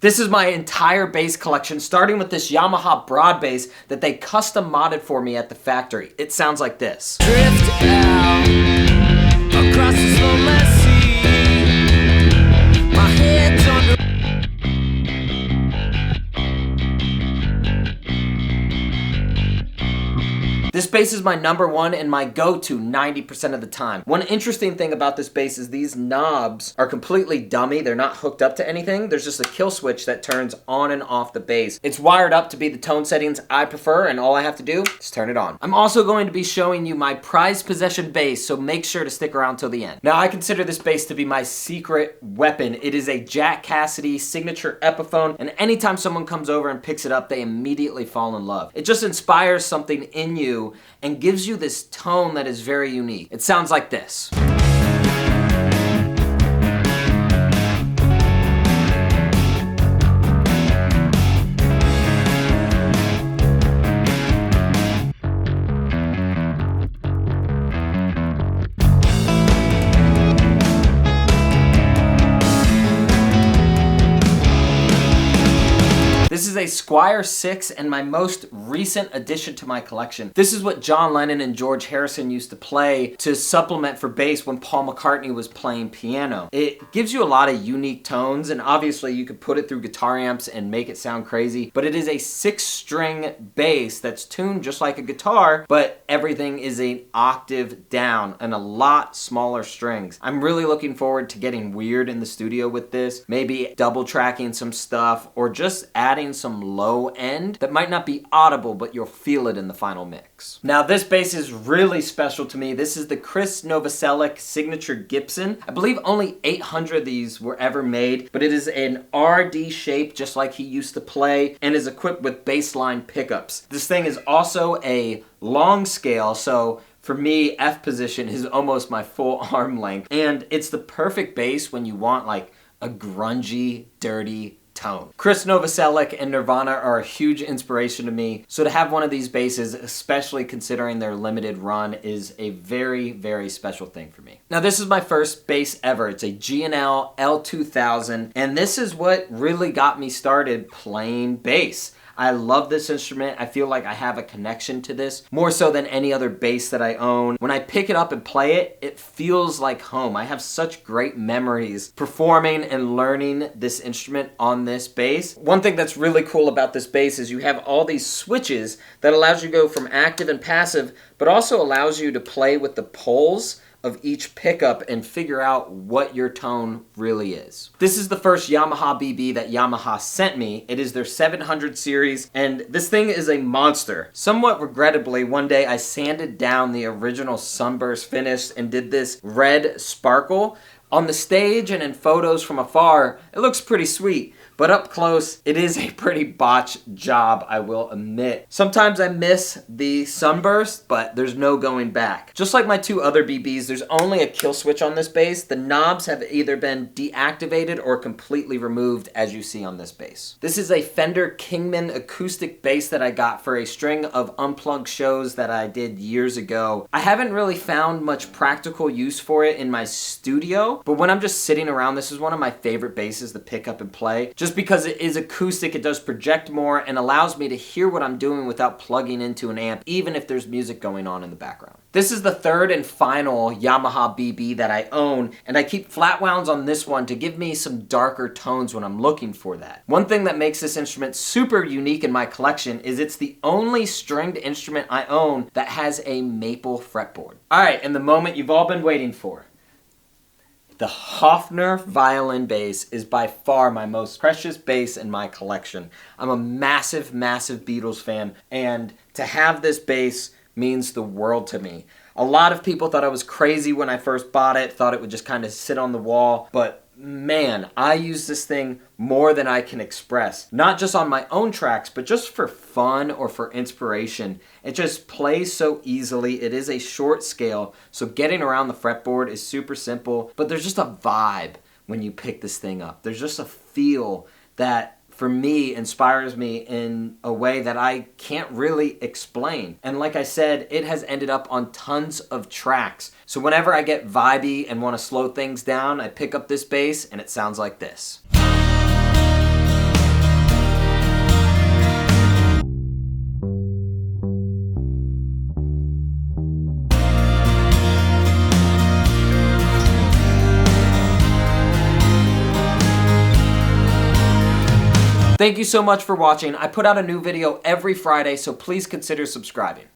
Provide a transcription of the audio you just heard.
This is my entire bass collection, starting with this Yamaha broad bass that they custom modded for me at the factory. It sounds like this. Drift out across the slow sea. My head's under. This bass is my number one and my go-to 90% of the time. One interesting thing about this bass is these knobs are completely dummy. They're not hooked up to anything. There's just a kill switch that turns on and off the bass. It's wired up to be the tone settings I prefer, and all I have to do is turn it on. I'm also going to be showing you my prized possession bass, so make sure to stick around till the end. Now, I consider this bass to be my secret weapon. It is a Jack Cassidy signature Epiphone, and anytime someone comes over and picks it up, they immediately fall in love. It just inspires something in you and gives you this tone that is very unique. It sounds like this. This is a Squier 6 and my most recent addition to my collection. This is what John Lennon and George Harrison used to play to supplement for bass when Paul McCartney was playing piano. It gives you a lot of unique tones, and obviously you could put it through guitar amps and make it sound crazy, but it is a 6-string bass that's tuned just like a guitar, but everything is an octave down and a lot smaller strings. I'm really looking forward to getting weird in the studio with this, maybe double tracking some stuff or just adding some low end that might not be audible, but you'll feel it in the final mix. Now, this bass is really special to me. This is the Chris Novoselic Signature Gibson. I believe only 800 of these were ever made, but it is an RD shape just like he used to play and is equipped with bassline pickups. This thing is also a long scale, so for me, F position is almost my full arm length, and it's the perfect bass when you want like a grungy, dirty tone. Chris Novoselic and Nirvana are a huge inspiration to me, so to have one of these basses, especially considering their limited run, is a very, very special thing for me. Now, this is my first bass ever. It's a G&L L2000, and this is what really got me started playing bass. I love this instrument. I feel like I have a connection to this, more so than any other bass that I own. When I pick it up and play it, it feels like home. I have such great memories performing and learning this instrument on this bass. One thing that's really cool about this bass is you have all these switches that allows you to go from active and passive, but also allows you to play with the poles of each pickup and figure out what your tone really is. This is the first Yamaha BB that Yamaha sent me. It is their 700 series, and this thing is a monster. Somewhat regrettably, one day I sanded down the original Sunburst finish and did this red sparkle. On the stage and in photos from afar, it looks pretty sweet. But up close, it is a pretty botched job, I will admit. Sometimes I miss the Sunburst, but there's no going back. Just like my two other BBs, there's only a kill switch on this bass. The knobs have either been deactivated or completely removed, as you see on this bass. This is a Fender Kingman acoustic bass that I got for a string of unplugged shows that I did years ago. I haven't really found much practical use for it in my studio, but when I'm just sitting around, this is one of my favorite basses to pick up and play. Just because it is acoustic, it does project more and allows me to hear what I'm doing without plugging into an amp, even if there's music going on in the background. This is the third and final Yamaha BB that I own, and I keep flat wounds on this one to give me some darker tones when I'm looking for that. One thing that makes this instrument super unique in my collection is it's the only stringed instrument I own that has a maple fretboard. All right, and the moment you've all been waiting for. The Hofner violin bass is by far my most precious bass in my collection. I'm a massive, massive Beatles fan, and to have this bass means the world to me. A lot of people thought I was crazy when I first bought it, thought it would just kind of sit on the wall, but man, I use this thing more than I can express. Not just on my own tracks, but just for fun or for inspiration. It just plays so easily. It is a short scale, so getting around the fretboard is super simple, but there's just a vibe when you pick this thing up. There's just a feel that for me, inspires me in a way that I can't really explain. And like I said, it has ended up on tons of tracks. So whenever I get vibey and want to slow things down, I pick up this bass and it sounds like this. Thank you so much for watching. I put out a new video every Friday, so please consider subscribing.